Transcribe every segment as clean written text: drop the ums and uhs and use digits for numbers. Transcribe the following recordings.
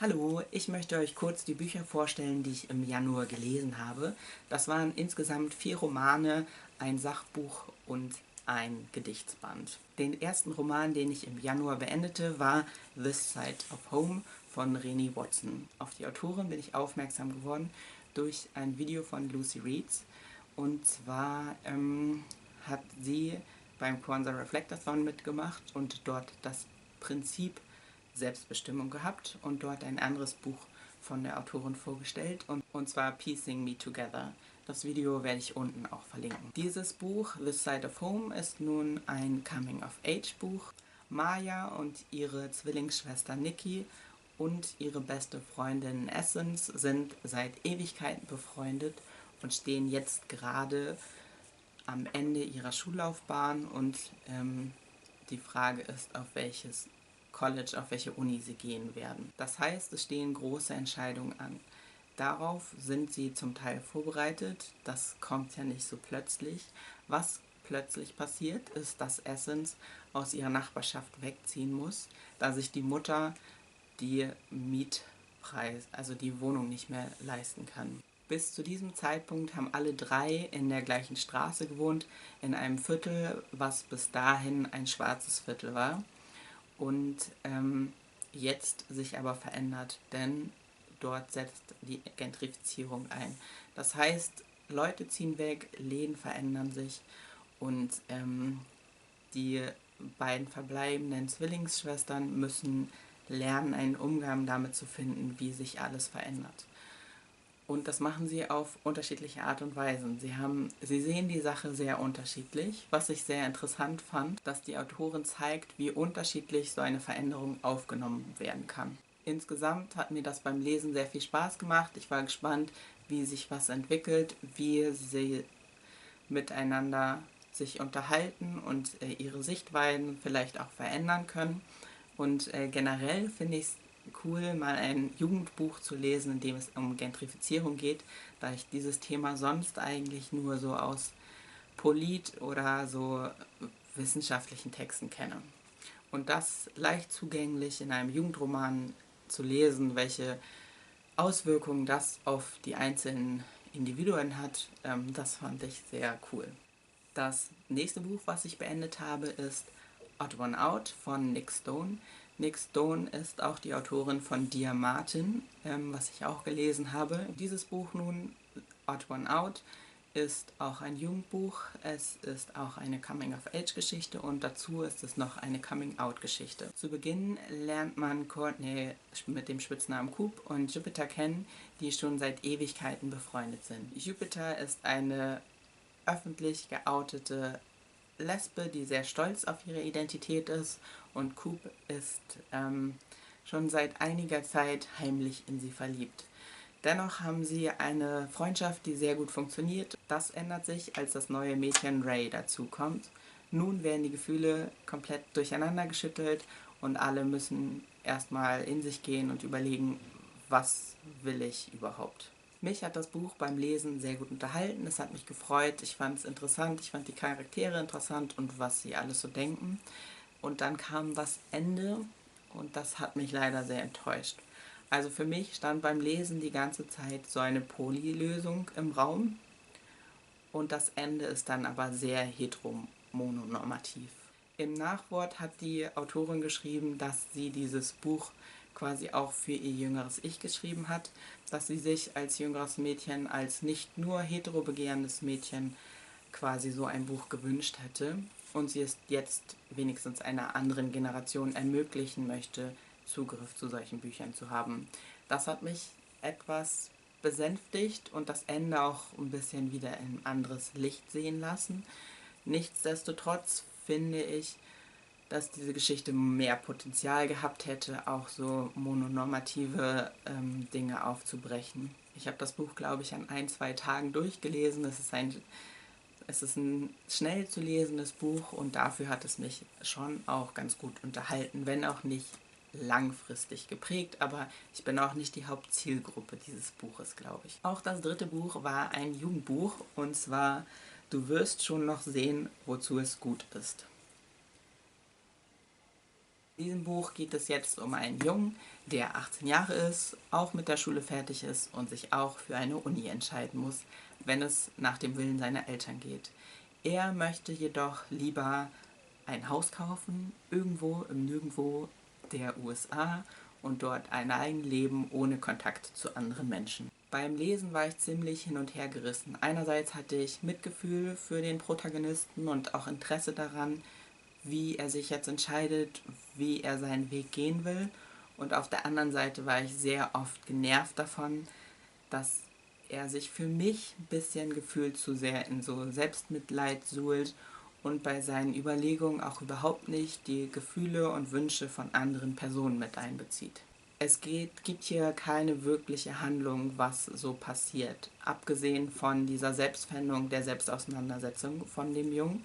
Hallo, ich möchte euch kurz die Bücher vorstellen, die ich im Januar gelesen habe. Das waren insgesamt 4 Romane, ein Sachbuch und ein Gedichtsband. Den ersten Roman, den ich im Januar beendete, war This Side of Home von Reni Watson. Auf die Autorin bin ich aufmerksam geworden durch ein Video von Lucy Reeds. Und zwar hat sie beim Kwanzaa Reflectathon mitgemacht und dort das Prinzip Selbstbestimmung gehabt und dort ein anderes Buch von der Autorin vorgestellt, und zwar Piecing Me Together. Das Video werde ich unten auch verlinken. Dieses Buch, This Side of Home, ist nun ein Coming-of-Age-Buch. Maya und ihre Zwillingsschwester Nikki und ihre beste Freundin Essence sind seit Ewigkeiten befreundet und stehen jetzt gerade am Ende ihrer Schullaufbahn und die Frage ist, auf welches College, auf welche Uni sie gehen werden. Das heißt, es stehen große Entscheidungen an. Darauf sind sie zum Teil vorbereitet, das kommt ja nicht so plötzlich. Was plötzlich passiert, ist, dass Essence aus ihrer Nachbarschaft wegziehen muss, da sich die Mutter die Mietpreis, also die Wohnung nicht mehr leisten kann. Bis zu diesem Zeitpunkt haben alle 3 in der gleichen Straße gewohnt, in einem Viertel, was bis dahin ein schwarzes Viertel war und jetzt sich aber verändert, denn dort setzt die Gentrifizierung ein. Das heißt, Leute ziehen weg, Läden verändern sich und die beiden verbleibenden Zwillingsschwestern müssen lernen, einen Umgang damit zu finden, wie sich alles verändert. Und das machen sie auf unterschiedliche Art und Weisen. Sie sehen die Sache sehr unterschiedlich, was ich sehr interessant fand, dass die Autorin zeigt, wie unterschiedlich so eine Veränderung aufgenommen werden kann. Insgesamt hat mir das beim Lesen sehr viel Spaß gemacht. Ich war gespannt, wie sich was entwickelt, wie sie miteinander sich unterhalten und ihre Sichtweisen vielleicht auch verändern können. Und generell finde ich es cool, mal ein Jugendbuch zu lesen, in dem es um Gentrifizierung geht, da ich dieses Thema sonst eigentlich nur so aus Polit- oder so wissenschaftlichen Texten kenne. Und das leicht zugänglich in einem Jugendroman zu lesen, welche Auswirkungen das auf die einzelnen Individuen hat, das fand ich sehr cool. Das nächste Buch, was ich beendet habe, ist Odd One Out von Nick Stone. Nick Stone ist auch die Autorin von Dear Martin, was ich auch gelesen habe. Dieses Buch nun, Odd One Out, ist auch ein Jugendbuch, es ist auch eine Coming-of-Age-Geschichte und dazu ist es noch eine Coming-out-Geschichte. Zu Beginn lernt man Courtney mit dem Spitznamen Coop und Jupiter kennen, die schon seit Ewigkeiten befreundet sind. Jupiter ist eine öffentlich geoutete Lesbe, die sehr stolz auf ihre Identität ist, und Coop ist schon seit einiger Zeit heimlich in sie verliebt. Dennoch haben sie eine Freundschaft, die sehr gut funktioniert. Das ändert sich, als das neue Mädchen Ray dazukommt. Nun werden die Gefühle komplett durcheinander geschüttelt und alle müssen erstmal in sich gehen und überlegen, was will ich überhaupt. Mich hat das Buch beim Lesen sehr gut unterhalten, es hat mich gefreut, ich fand es interessant, ich fand die Charaktere interessant und was sie alles so denken. Und dann kam das Ende und das hat mich leider sehr enttäuscht. Also für mich stand beim Lesen die ganze Zeit so eine Polylösung im Raum und das Ende ist dann aber sehr heteromonormativ. Im Nachwort hat die Autorin geschrieben, dass sie dieses Buch quasi auch für ihr jüngeres Ich geschrieben hat, dass sie sich als jüngeres Mädchen, als nicht nur heterobegehrendes Mädchen quasi so ein Buch gewünscht hätte und sie es jetzt wenigstens einer anderen Generation ermöglichen möchte, Zugriff zu solchen Büchern zu haben. Das hat mich etwas besänftigt und das Ende auch ein bisschen wieder in ein anderes Licht sehen lassen. Nichtsdestotrotz finde ich, dass diese Geschichte mehr Potenzial gehabt hätte, auch so mononormative Dinge aufzubrechen. Ich habe das Buch, glaube ich, an 1, 2 Tagen durchgelesen. Es ist ein schnell zu lesendes Buch und dafür hat es mich schon auch ganz gut unterhalten, wenn auch nicht langfristig geprägt, aber ich bin auch nicht die Hauptzielgruppe dieses Buches, glaube ich. Auch das dritte Buch war ein Jugendbuch und zwar Du wirst schon noch sehen, wozu es gut ist. In diesem Buch geht es jetzt um einen Jungen, der 18 Jahre ist, auch mit der Schule fertig ist und sich auch für eine Uni entscheiden muss, wenn es nach dem Willen seiner Eltern geht. Er möchte jedoch lieber ein Haus kaufen, irgendwo im Nirgendwo der USA und dort ein eigenes Leben ohne Kontakt zu anderen Menschen. Beim Lesen war ich ziemlich hin und her gerissen. Einerseits hatte ich Mitgefühl für den Protagonisten und auch Interesse daran, wie er sich jetzt entscheidet, wie er seinen Weg gehen will. Und auf der anderen Seite war ich sehr oft genervt davon, dass er sich für mich ein bisschen gefühlt zu sehr in so Selbstmitleid suhlt und bei seinen Überlegungen auch überhaupt nicht die Gefühle und Wünsche von anderen Personen mit einbezieht. Gibt hier keine wirkliche Handlung, was so passiert, abgesehen von dieser Selbstfindung, der Selbstauseinandersetzung von dem Jungen,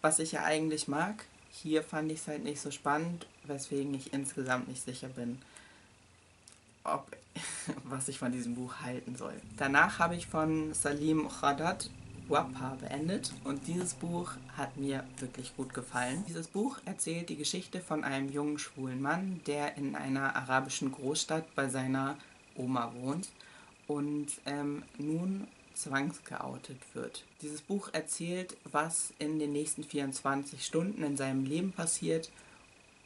was ich ja eigentlich mag. Hier fand ich es halt nicht so spannend, weswegen ich insgesamt nicht sicher bin, ob was ich von diesem Buch halten soll. Danach habe ich von Salim Khadat Wapa beendet und dieses Buch hat mir wirklich gut gefallen. Dieses Buch erzählt die Geschichte von einem jungen schwulen Mann, der in einer arabischen Großstadt bei seiner Oma wohnt und nun zwangsgeoutet wird. Dieses Buch erzählt, was in den nächsten 24 Stunden in seinem Leben passiert.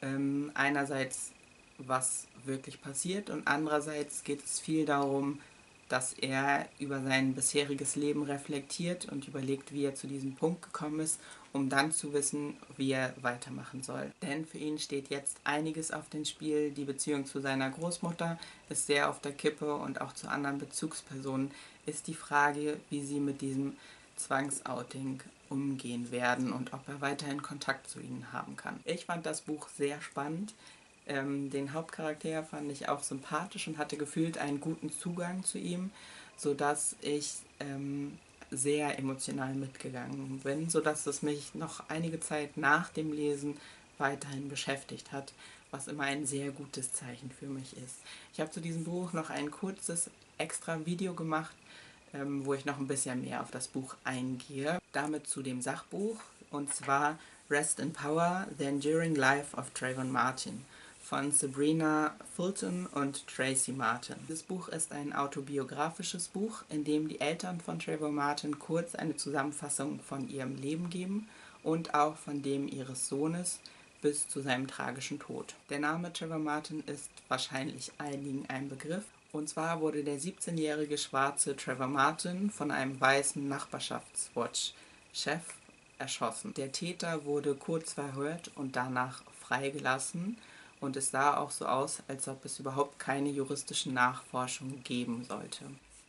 Einerseits, was wirklich passiert und andererseits geht es viel darum, dass er über sein bisheriges Leben reflektiert und überlegt, wie er zu diesem Punkt gekommen ist, um dann zu wissen, wie er weitermachen soll. Denn für ihn steht jetzt einiges auf dem Spiel. Die Beziehung zu seiner Großmutter ist sehr auf der Kippe und auch zu anderen Bezugspersonen ist die Frage, wie sie mit diesem Zwangsouting umgehen werden und ob er weiterhin Kontakt zu ihnen haben kann. Ich fand das Buch sehr spannend. Den Hauptcharakter fand ich auch sympathisch und hatte gefühlt einen guten Zugang zu ihm, sodass ich sehr emotional mitgegangen bin, sodass es mich noch einige Zeit nach dem Lesen weiterhin beschäftigt hat, was immer ein sehr gutes Zeichen für mich ist. Ich habe zu diesem Buch noch ein kurzes extra Video gemacht, wo ich noch ein bisschen mehr auf das Buch eingehe. Damit zu dem Sachbuch, und zwar Rest in Power, The Enduring Life of Trayvon Martin von Sabrina Fulton und Tracy Martin. Dieses Buch ist ein autobiografisches Buch, in dem die Eltern von Trayvon Martin kurz eine Zusammenfassung von ihrem Leben geben und auch von dem ihres Sohnes bis zu seinem tragischen Tod. Der Name Trayvon Martin ist wahrscheinlich einigen ein Begriff. Und zwar wurde der 17-jährige schwarze Trayvon Martin von einem weißen Nachbarschaftswatch-Chef erschossen. Der Täter wurde kurz verhört und danach freigelassen. Und es sah auch so aus, als ob es überhaupt keine juristischen Nachforschungen geben sollte.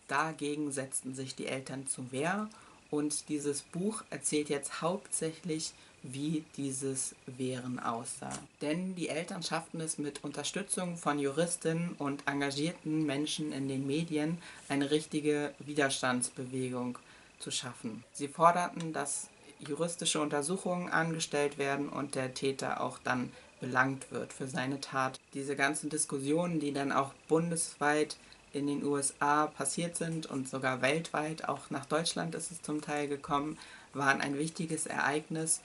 Dagegen setzten sich die Eltern zur Wehr und dieses Buch erzählt jetzt hauptsächlich, wie dieses Wehren aussah. Denn die Eltern schafften es mit Unterstützung von Juristinnen und engagierten Menschen in den Medien, eine richtige Widerstandsbewegung zu schaffen. Sie forderten, dass juristische Untersuchungen angestellt werden und der Täter auch dann belangt wird für seine Tat. Diese ganzen Diskussionen, die dann auch bundesweit in den USA passiert sind und sogar weltweit, auch nach Deutschland ist es zum Teil gekommen, waren ein wichtiges Ereignis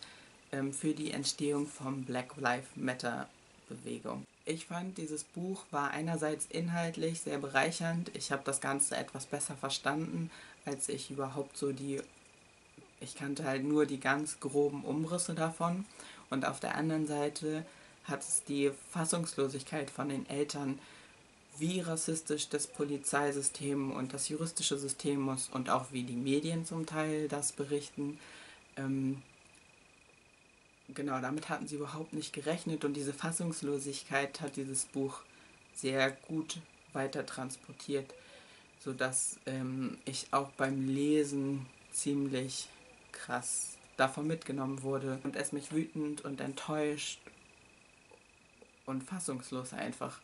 für die Entstehung vom Black Lives Matter Bewegung. Ich fand, dieses Buch war einerseits inhaltlich sehr bereichernd. Ich habe das Ganze etwas besser verstanden, als ich überhaupt ich kannte halt nur die ganz groben Umrisse davon. Und auf der anderen Seite hat es die Fassungslosigkeit von den Eltern, wie rassistisch das Polizeisystem und das juristische System ist und auch wie die Medien zum Teil das berichten. Genau, damit hatten sie überhaupt nicht gerechnet und diese Fassungslosigkeit hat dieses Buch sehr gut weiter transportiert, sodass ich auch beim Lesen ziemlich krass davon mitgenommen wurde und es mich wütend und enttäuscht und fassungslos einfach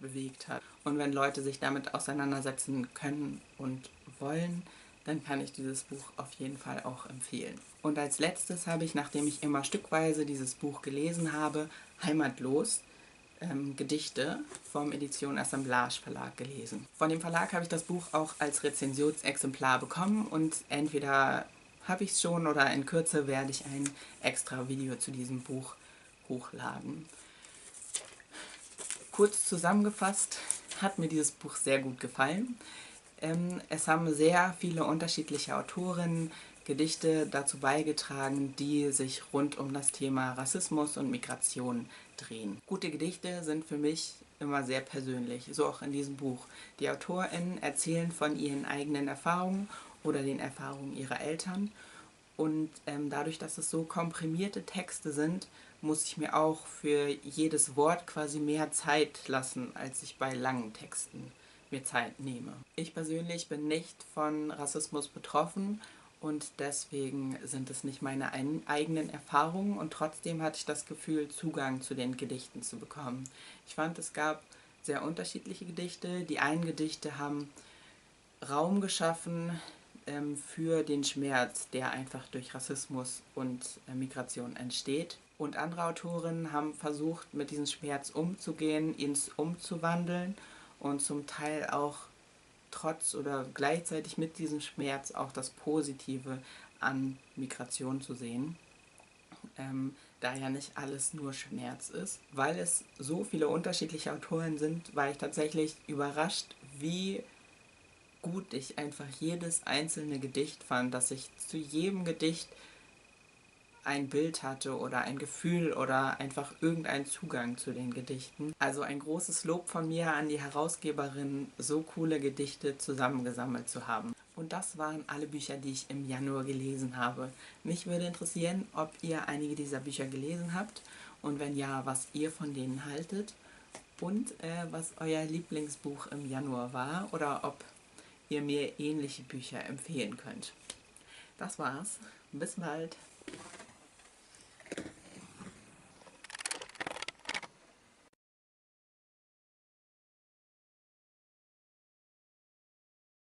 bewegt hat. Und wenn Leute sich damit auseinandersetzen können und wollen, dann kann ich dieses Buch auf jeden Fall auch empfehlen. Und als letztes habe ich, nachdem ich immer stückweise dieses Buch gelesen habe, Heimatlos, Gedichte vom Edition Assemblage Verlag gelesen. Von dem Verlag habe ich das Buch auch als Rezensionsexemplar bekommen und entweder habe ich es schon oder in Kürze werde ich ein extra Video zu diesem Buch hochladen. Kurz zusammengefasst hat mir dieses Buch sehr gut gefallen. Es haben sehr viele unterschiedliche Autorinnen Gedichte dazu beigetragen, die sich rund um das Thema Rassismus und Migration drehen. Gute Gedichte sind für mich immer sehr persönlich, so auch in diesem Buch. Die AutorInnen erzählen von ihren eigenen Erfahrungen oder den Erfahrungen ihrer Eltern. Und dadurch, dass es so komprimierte Texte sind, muss ich mir auch für jedes Wort quasi mehr Zeit lassen, als ich bei langen Texten mir Zeit nehme. Ich persönlich bin nicht von Rassismus betroffen und deswegen sind es nicht meine eigenen Erfahrungen und trotzdem hatte ich das Gefühl, Zugang zu den Gedichten zu bekommen. Ich fand, es gab sehr unterschiedliche Gedichte. Die einen Gedichte haben Raum geschaffen für den Schmerz, der einfach durch Rassismus und Migration entsteht. Und andere Autorinnen haben versucht, mit diesem Schmerz umzugehen, ihn umzuwandeln und zum Teil auch trotz oder gleichzeitig mit diesem Schmerz auch das Positive an Migration zu sehen. Da ja nicht alles nur Schmerz ist. Weil es so viele unterschiedliche Autoren sind, war ich tatsächlich überrascht, wie gut ich einfach jedes einzelne Gedicht fand, dass ich zu jedem Gedicht ein Bild hatte oder ein Gefühl oder einfach irgendeinen Zugang zu den Gedichten. Also ein großes Lob von mir an die Herausgeberin, so coole Gedichte zusammengesammelt zu haben. Und das waren alle Bücher, die ich im Januar gelesen habe. Mich würde interessieren, ob ihr einige dieser Bücher gelesen habt und wenn ja, was ihr von denen haltet und was euer Lieblingsbuch im Januar war oder ob ihr mir ähnliche Bücher empfehlen könnt. Das war's. Bis bald.